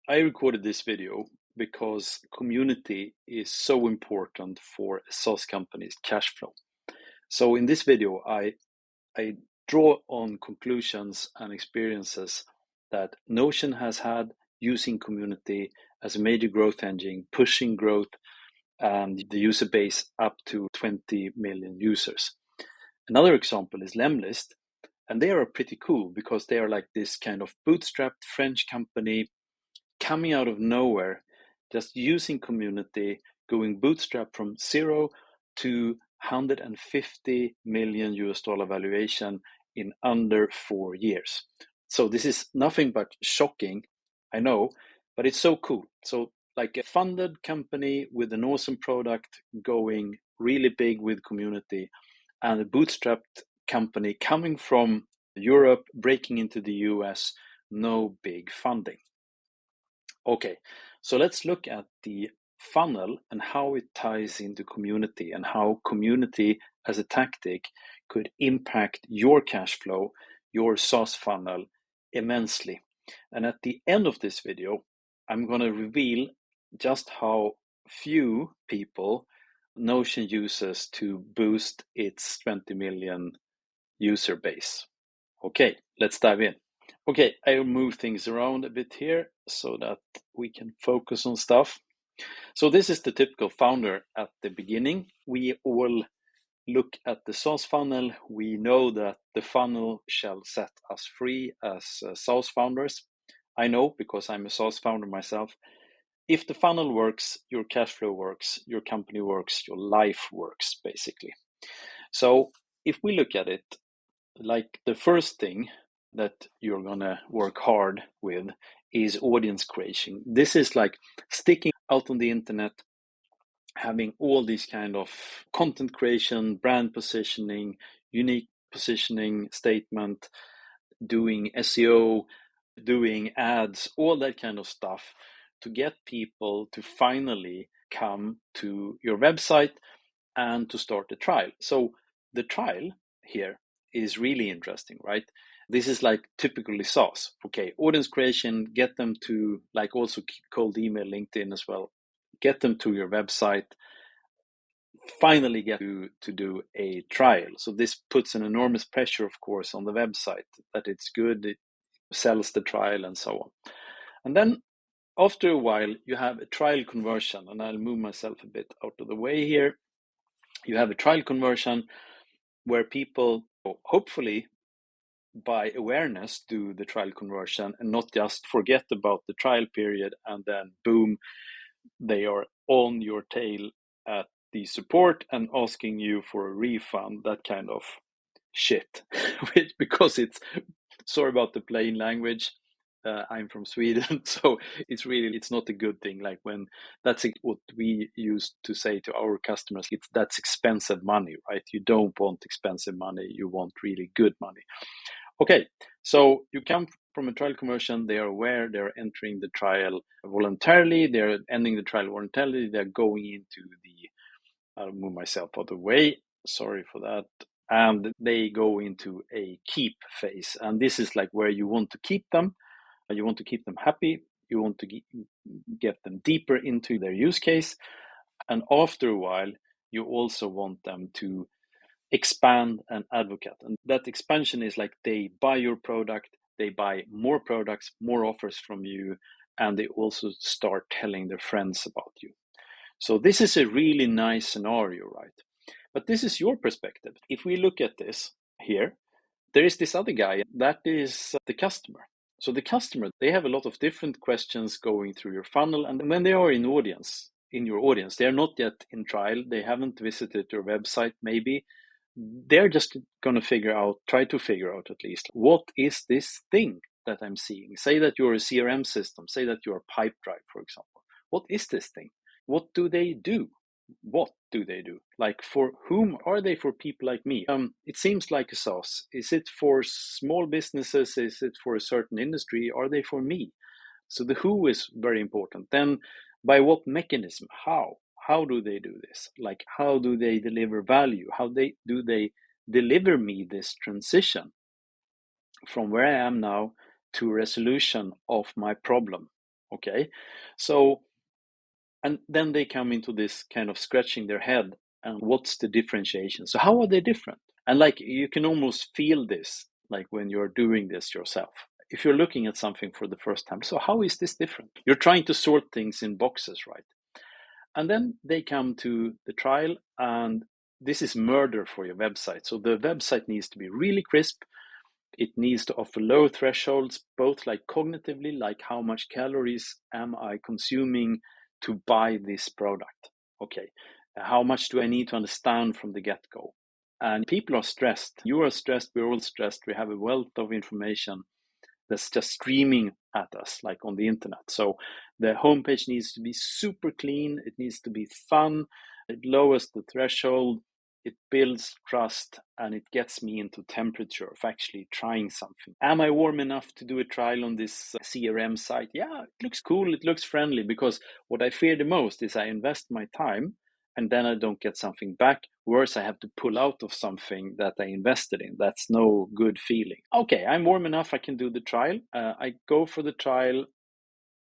I recorded this video because community is so important for a SaaS company's cash flow. So in this video, I draw on conclusions and experiences that Notion has had using community as a major growth engine, pushing growth and the user base up to 20 million users. Another example is Lemlist, and they are pretty cool because they are like this kind of bootstrapped French company coming out of nowhere, just using community, going bootstrap from 0 to 150 million US dollar valuation in under 4 years. So this is nothing but shocking, I know, but it's so cool. So like a funded company with an awesome product going really big with community, and a bootstrapped company coming from Europe, breaking into the US, no big funding. Okay, so let's look at the funnel and how it ties into community and how community as a tactic could impact your cash flow, your SaaS funnel immensely. And at the end of this video, I'm going to reveal just how few people Notion uses to boost its 20 million user base. Okay, let's dive in. Okay, I'll move things around a bit here so that we can focus on stuff. So this is the typical founder at the beginning. We all look at the SaaS funnel. We know that the funnel shall set us free as SaaS founders. I know because I'm a SaaS founder myself. If the funnel works, your cash flow works, your company works, your life works, basically. So if we look at it, like the first thing that you're gonna work hard with is audience creation. This is like sticking out on the internet, having all these kind of content creation, brand positioning, unique positioning statement, doing SEO, doing ads, all that kind of stuff to get people to finally come to your website and to start a trial. So the trial here is really interesting, right? This is like typically SaaS. Okay, audience creation, get them to like also cold email, LinkedIn as well. Get them to your website, finally get to do a trial. So this puts an enormous pressure, of course, on the website that it's good, it sells the trial and so on. And then after a while, you have a trial conversion, and I'll move myself a bit out of the way here. You have a trial conversion where people hopefully by awareness do the trial conversion and not just forget about the trial period and then boom, they are on your tail at the support and asking you for a refund, that kind of shit. Because it's, sorry about the plain language, I'm from Sweden, so it's not a good thing. Like when that's what we used to say to our customers, that's expensive money, right? You don't want expensive money, you want really good money. Okay, so you come from a trial conversion, they are aware, they're entering the trial voluntarily, they're ending the trial voluntarily, they're going into the, I'll move myself out of the way, sorry for that, and they go into a keep phase. And this is like where you want to keep them, you want to keep them happy, you want to get them deeper into their use case, and after a while, you also want them to expand and advocate. And that expansion is like they buy your product, they buy more products, more offers from you, and they also start telling their friends about you. So this is a really nice scenario, right? But this is your perspective. If we look at this here, there is this other guy, that is the customer. So the customer, they have a lot of different questions going through your funnel, and when they are in your audience, they are not yet in trial, they haven't visited your website maybe, they're just going to try to figure out at least, what is this thing that I'm seeing? Say that you're a CRM system, say that you're Pipedrive, for example. What is this thing? What do they do? What do they do? Like, for whom are they? For people like me? It seems like a SaaS. Is it for small businesses? Is it for a certain industry? Are they for me? So the who is very important. Then by what mechanism? How do they do this? Like, how do they deliver value? Do they deliver me this transition from where I am now to resolution of my problem? Okay, so, and then they come into this kind of scratching their head, and what's the differentiation? So how are they different? And like you can almost feel this, like when you're doing this yourself. If you're looking at something for the first time, so how is this different? You're trying to sort things in boxes, right? And then they come to the trial, and this is murder for your website. So the website needs to be really crisp. It needs to offer low thresholds, both like cognitively, like how much calories am I consuming to buy this product? Okay, how much do I need to understand from the get go? And people are stressed. You are stressed. We're all stressed. We have a wealth of information that's just streaming at us, like on the internet. So the homepage needs to be super clean. It needs to be fun. It lowers the threshold. It builds trust, and it gets me into temperature of actually trying something. Am I warm enough to do a trial on this CRM site? Yeah, it looks cool. It looks friendly, because what I fear the most is I invest my time and then I don't get something back. Worse, I have to pull out of something that I invested in. That's no good feeling. Okay, I'm warm enough. I can do the trial. I go for the trial.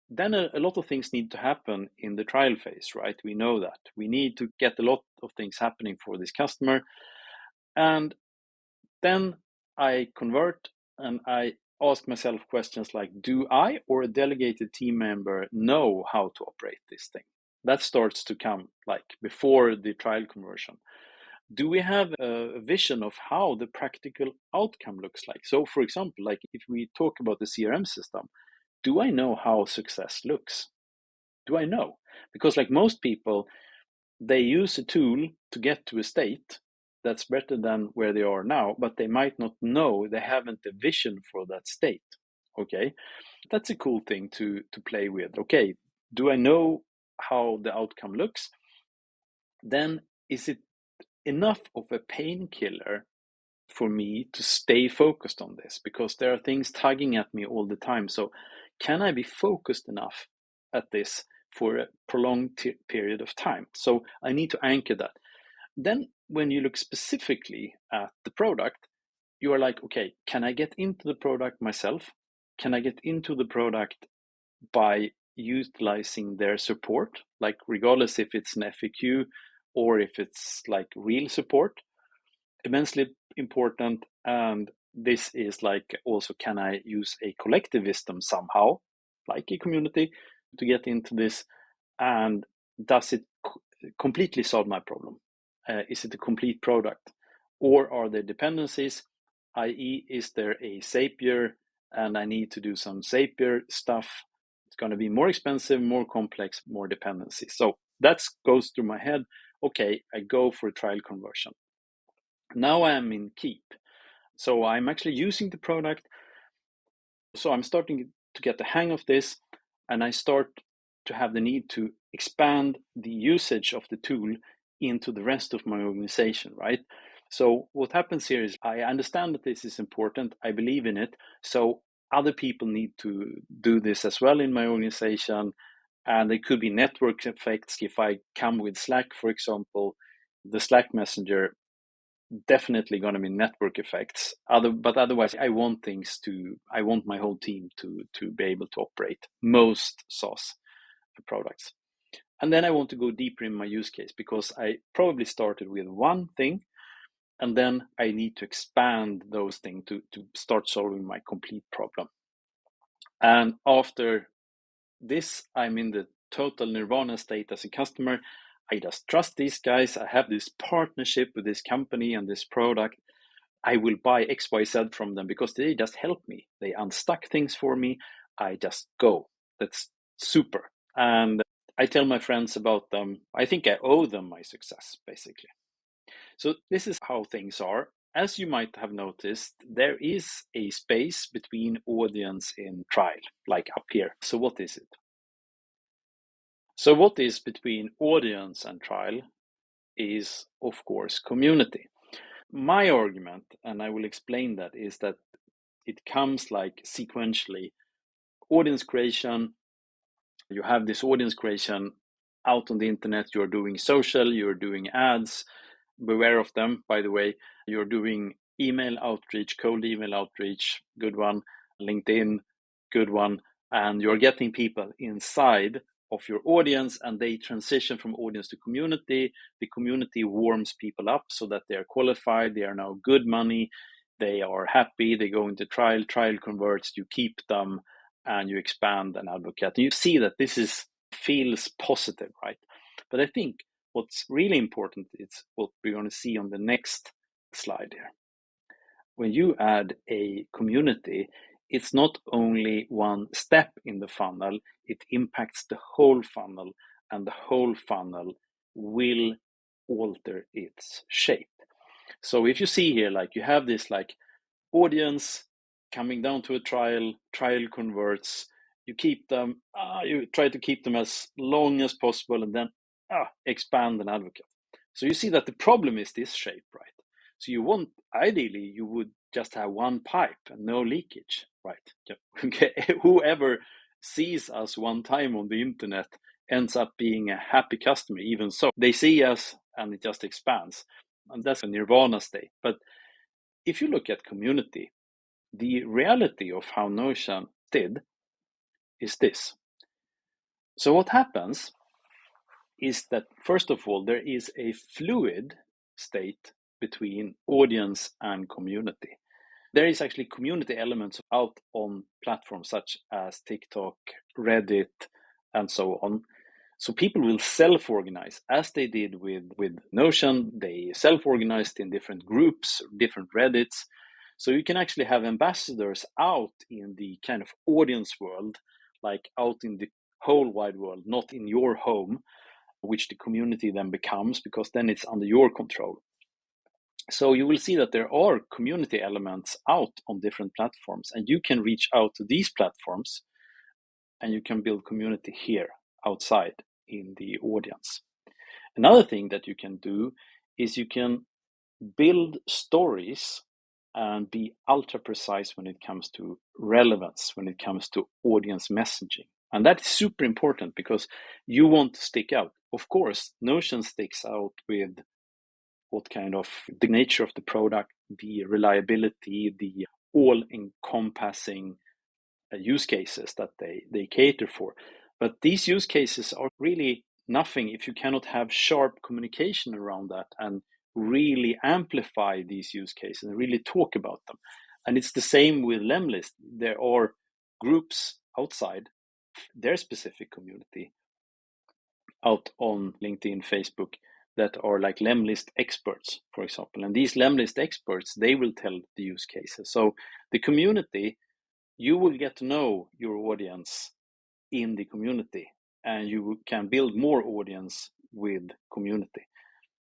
Then a lot of things need to happen in the trial phase, right? We know that. We need to get a lot of things happening for this customer. And then I convert, and I ask myself questions like, do I or a delegated team member know how to operate this thing? That starts to come like before the trial conversion. Do we have a vision of how the practical outcome looks like? So, for example, like if we talk about the CRM system, do I know how success looks? Do I know? Because, like most people, they use a tool to get to a state that's better than where they are now, but they might not know, they haven't a vision for that state. Okay, that's a cool thing to play with. Okay, do I know how the outcome looks? Then is it enough of a painkiller for me to stay focused on this? Because there are things tugging at me all the time. So can I be focused enough at this for a prolonged period of time? So I need to anchor that. Then when you look specifically at the product, you are like, okay, can I get into the product myself? Can I get into the product by utilizing their support, like regardless if it's an FAQ or if it's like real support? Immensely important. And this is like also, can I use a collectivism somehow, like a community, to get into this? And does it completely solve my problem? Is it a complete product, or are there dependencies, i.e. is there a Zapier and I need to do some Zapier stuff? It's going to be more expensive, more complex, more dependencies. So that goes through my head. Okay, I go for a trial conversion. Now I am in keep. So I'm actually using the product. So I'm starting to get the hang of this, and I start to have the need to expand the usage of the tool into the rest of my organization, right? So what happens here is I understand that this is important. I believe in it. So other people need to do this as well in my organization. And there could be network effects. If I come with Slack, for example, the Slack messenger, definitely going to be network effects. But otherwise, I want my whole team to be able to operate most SaaS products. And then I want to go deeper in my use case, because I probably started with one thing, and then I need to expand those things to start solving my complete problem. And after this, I'm in the total nirvana state as a customer. I just trust these guys. I have this partnership with this company and this product. I will buy XYZ from them because they just help me. They unstuck things for me. I just go. That's super. And I tell my friends about them. I think I owe them my success, basically. So this is how things are. As you might have noticed, there is a space between audience and trial, like up here. So what is it? So what is between audience and trial is, of course, community. My argument, and I will explain that, is that it comes like sequentially. Audience creation, you have this audience creation out on the internet. You're doing social, you're doing ads. Beware of them, by the way. You're doing email outreach, cold email outreach, good one. LinkedIn, good one. and you're getting people inside of your audience, and they transition from audience to community. The community warms people up so that they are qualified, they are now good money, they are happy, they go into trial converts, you keep them, and you expand and advocate. And you see that feels positive, right? But I think what's really important is what we're going to see on the next slide here. When you add a community, it's not only one step in the funnel, it impacts the whole funnel, and the whole funnel will alter its shape. So if you see here, like you have this like audience coming down to a trial converts, you keep them, you try to keep them as long as possible, and then expand and advocate. So you see that the problem is this shape, right? So ideally, you would just have one pipe and no leakage, right? Okay. Whoever sees us one time on the internet ends up being a happy customer. Even so, they see us and it just expands. And that's a nirvana state. But if you look at community, the reality of how Notion did is this. So what happens is that, first of all, there is a fluid state between audience and community. There is actually community elements out on platforms such as TikTok, Reddit, and so on. So people will self-organize, as they did with Notion. They self-organized in different groups, different Reddits. So you can actually have ambassadors out in the kind of audience world, like out in the whole wide world, not in your home, which the community then becomes, because then it's under your control. So you will see that there are community elements out on different platforms, and you can reach out to these platforms and you can build community here outside in the audience. Another thing that you can do is you can build stories and be ultra precise when it comes to relevance, when it comes to audience messaging. And that is super important because you want to stick out. Of course, Notion sticks out with what kind of the nature of the product, the reliability, the all-encompassing use cases that they cater for. But these use cases are really nothing if you cannot have sharp communication around that and really amplify these use cases and really talk about them. And it's the same with Lemlist. There are groups outside their specific community out on LinkedIn, Facebook, that are like Lemlist experts, for example. And these Lemlist experts, they will tell the use cases. So the community, you will get to know your audience in the community, and you can build more audience with community.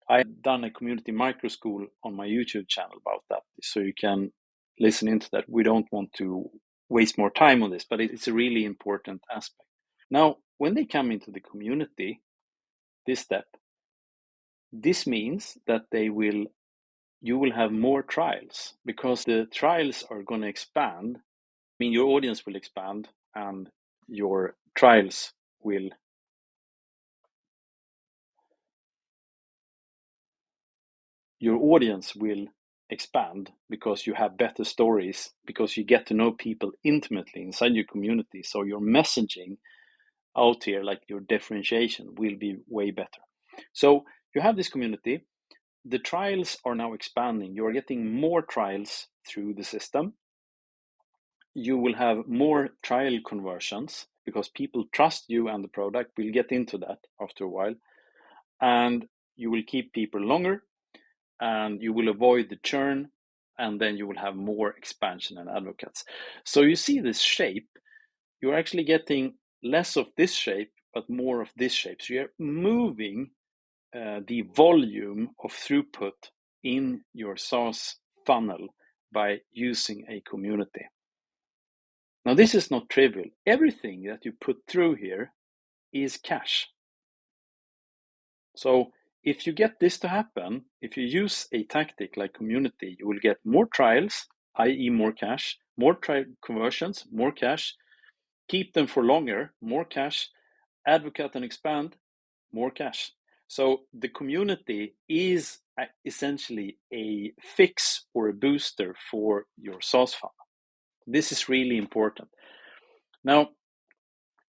I've done a community micro school on my YouTube channel about that, so you can listen into that. We don't want to waste more time on this, but it's a really important aspect. Now, when they come into the community, this step, this means that you will have more trials, because the trials are going to expand. I mean, your audience will expand and your trials will expand because you have better stories, because you get to know people intimately inside your community. So your messaging out here, like your differentiation, will be way better. So you have this community. The trials are now expanding. You are getting more trials through the system. You will have more trial conversions because people trust you and the product. We'll get into that after a while. And you will keep people longer, and you will avoid the churn, and then you will have more expansion and advocates. So you see this shape. You're actually getting less of this shape, but more of this shape. So you're moving the volume of throughput in your SaaS funnel by using a community. Now, this is not trivial. Everything that you put through here is cash. So if you get this to happen, if you use a tactic like community, you will get more trials, i.e. more cash, more trial conversions, more cash, keep them for longer, more cash, advocate and expand, more cash. So the community is essentially a fix or a booster for your SaaS funnel. This is really important. Now,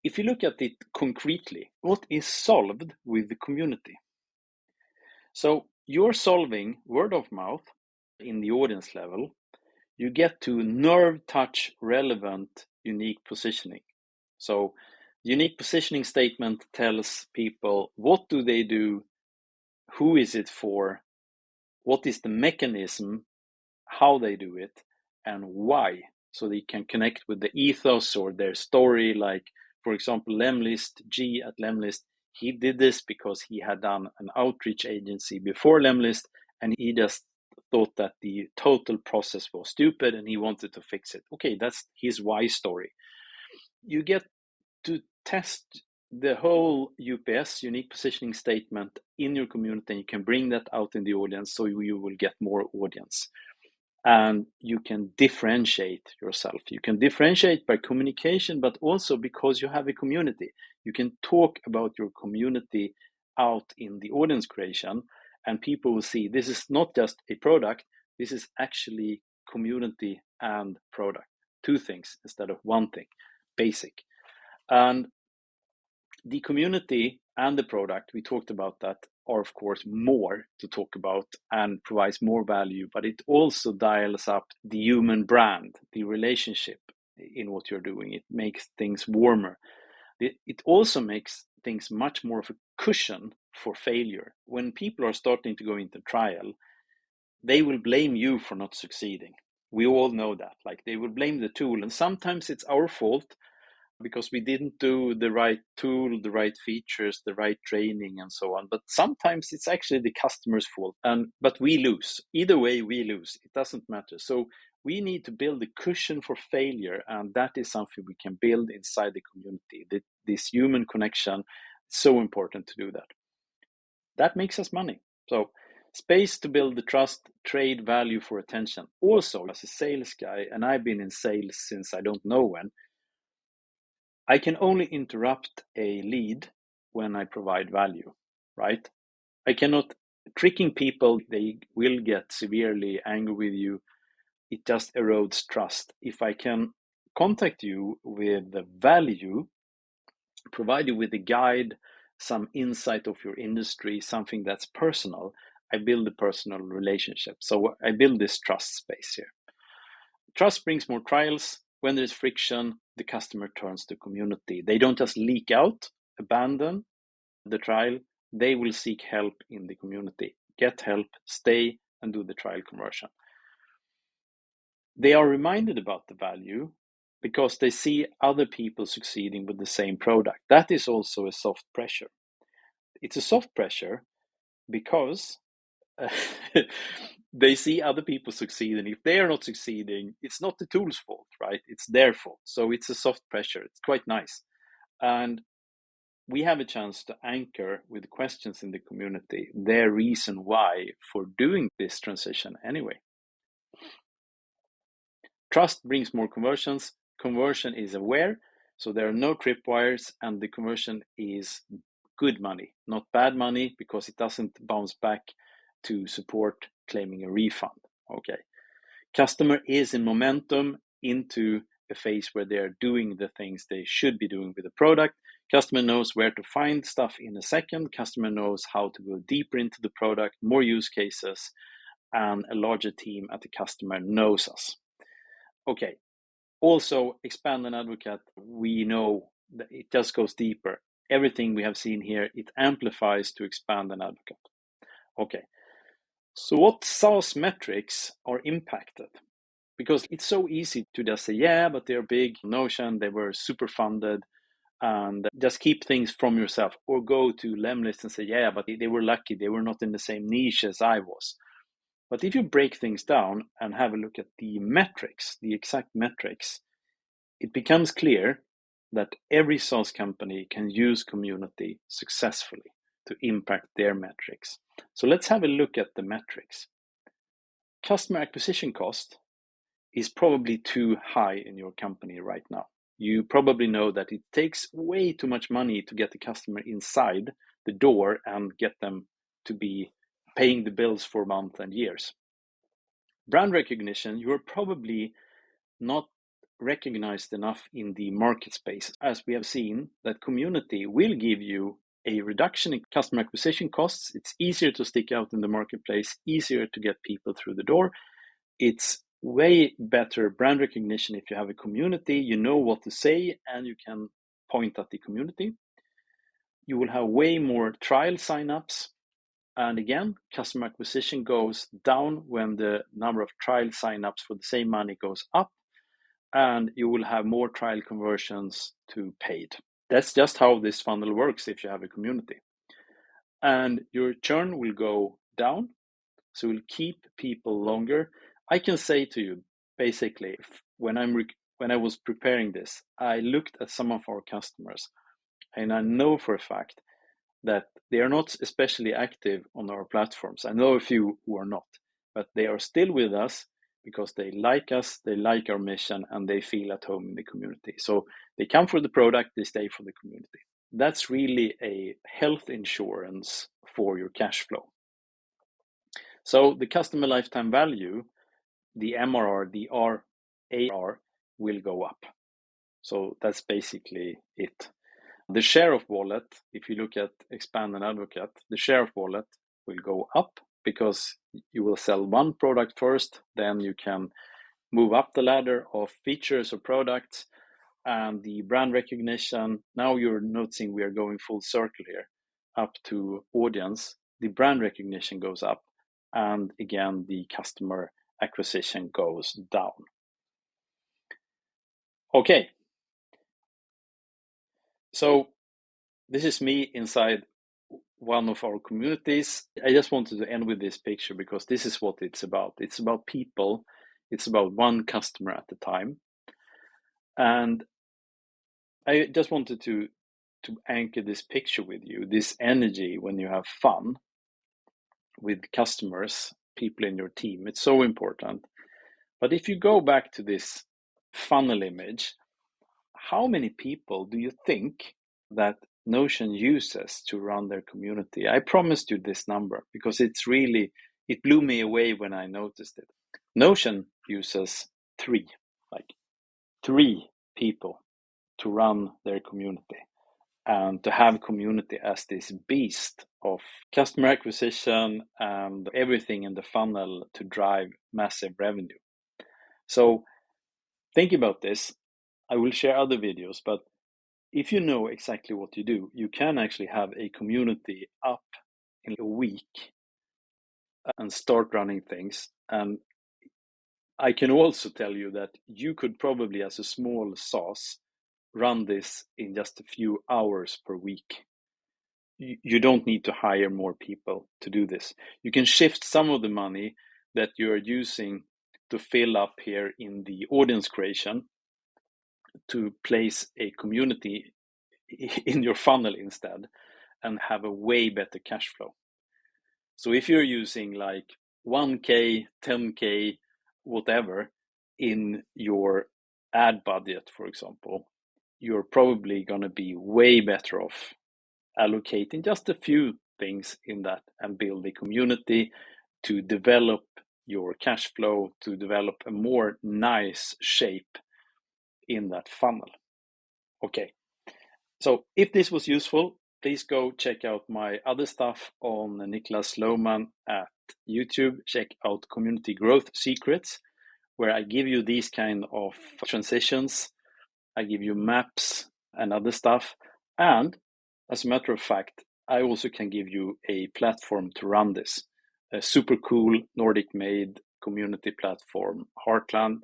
If you look at it concretely, what is solved with the community? So you're solving word of mouth in the audience level. You get to nerve touch relevant unique positioning. So unique positioning statement tells people what do they do, who is it for, what is the mechanism, how they do it, and why. So they can connect with the ethos or their story. Like, for example, Lemlist, G at Lemlist, he did this because he had done an outreach agency before Lemlist, and he just thought that the total process was stupid and he wanted to fix it. Okay, that's his why story. You get to test the whole UPS, unique positioning statement, in your community, and you can bring that out in the audience so you will get more audience. And you can differentiate yourself. You can differentiate by communication, but also because you have a community. You can talk about your community out in the audience creation, and people will see this is not just a product, this is actually community and product. Two things instead of one thing, basic. And the community and the product, we talked about that, are of course more to talk about and provides more value, but it also dials up the human brand, the relationship in what you're doing. It makes things warmer. It also makes things much more of a cushion for failure. When people are starting to go into trial, they will blame you for not succeeding. We all know that. Like, they will blame the tool, and sometimes it's our fault because we didn't do the right tool, the right features, the right training, and so on. But sometimes it's actually the customer's fault, but we lose. Either way, we lose. It doesn't matter. So we need to build a cushion for failure, and that is something we can build inside the community. This human connection, so important to do that. That makes us money. So space to build the trust, trade value for attention. Also, as a sales guy, and I've been in sales since I don't know when, I can only interrupt a lead when I provide value, right? I cannot tricking people, they will get severely angry with you. It just erodes trust. If I can contact you with the value, provide you with a guide, some insight of your industry, something that's personal, I build a personal relationship. So I build this trust space here. Trust brings more trials. When there's friction, the customer turns to community. They don't just leak out, abandon the trial. They will seek help in the community, get help, stay, and do the trial conversion. They are reminded about the value because they see other people succeeding with the same product. That is also a soft pressure. It's a soft pressure because they see other people succeed, and if they are not succeeding, it's not the tool's fault, right? It's their fault. So it's a soft pressure. It's quite nice. And we have a chance to anchor with questions in the community their reason why for doing this transition anyway. Trust brings more conversions. Conversion is aware, so there are no tripwires, and the conversion is good money, not bad money, because it doesn't bounce back to support claiming a refund. Okay. Customer is in momentum into a phase where they're doing the things they should be doing with the product. Customer knows where to find stuff in a second. Customer knows how to go deeper into the product, more use cases, and a larger team at the customer knows us. Okay. Also, expand and advocate. We know that it just goes deeper. Everything we have seen here, it amplifies to expand and advocate. Okay. So what SaaS metrics are impacted? Because it's so easy to just say, yeah, but they're big. Notion, they were super funded, and just keep things from yourself, or go to Lemlist and say, yeah, but they were lucky. They were not in the same niche as I was. But if you break things down and have a look at the metrics, the exact metrics, it becomes clear that every SaaS company can use community successfully to impact their metrics. So let's have a look at the metrics. Customer acquisition cost is probably too high in your company right now. You probably know that it takes way too much money to get the customer inside the door and get them to be paying the bills for months and years. Brand recognition, you're probably not recognized enough in the market space, as we have seen that community will give you a reduction in customer acquisition costs. It's easier to stick out in the marketplace, easier to get people through the door. It's way better brand recognition if you have a community, you know what to say, and you can point at the community. You will have way more trial signups. And again, customer acquisition goes down when the number of trial signups for the same money goes up, and you will have more trial conversions to paid. That's just how this funnel works if you have a community. And your churn will go down, so you'll keep people longer. I can say to you, basically, when I was preparing this, I looked at some of our customers, and I know for a fact that they are not especially active on our platforms. I know a few who are not, but they are still with us because they like us, they like our mission, and they feel at home in the community. So they come for the product, they stay for the community. That's really a health insurance for your cash flow. So the customer lifetime value, the MRR, the ARR will go up. So that's basically it. The share of wallet, if you look at Expand and Advocate, the share of wallet will go up because you will sell one product first, then you can move up the ladder of features or products, and the brand recognition. Now you're noticing we are going full circle here up to audience. The brand recognition goes up, and again, the customer acquisition goes down. Okay. So this is me inside one of our communities. I just wanted to end with this picture because this is what it's about. It's about people. It's about one customer at a time. And I just wanted to anchor this picture with you, this energy when you have fun with customers, people in your team. It's so important. But if you go back to this funnel image, how many people do you think that Notion uses to run their community? I promised you this number because it blew me away when I noticed it. Notion uses three people to run their community and to have community as this beast of customer acquisition and everything in the funnel to drive massive revenue. So think about this. I will share other videos, but if you know exactly what you do, you can actually have a community up in a week and start running things. And I can also tell you that you could probably, as a small SaaS, run this in just a few hours per week. You don't need to hire more people to do this. You can shift some of the money that you're using to fill up here in the audience creation to place a community in your funnel instead and have a way better cash flow. So if you're using like 1K, 10K, whatever in your ad budget, for example, you're probably going to be way better off allocating just a few things in that and build a community to develop your cash flow, to develop a more nice shape in that funnel. Okay. So if this was useful, please go check out my other stuff on Niklas Lohman at YouTube. Check out Community Growth Secrets, where I give you these kind of transitions. I give you maps and other stuff. And as a matter of fact, I also can give you a platform to run this. A super cool Nordic-made community platform, Heartland.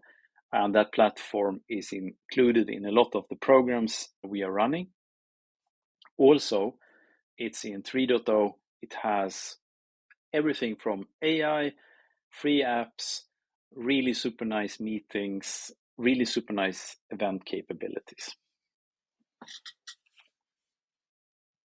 And that platform is included in a lot of the programs we are running. Also, it's in 3.0. It has everything from AI, free apps, really super nice meetings, really super nice event capabilities.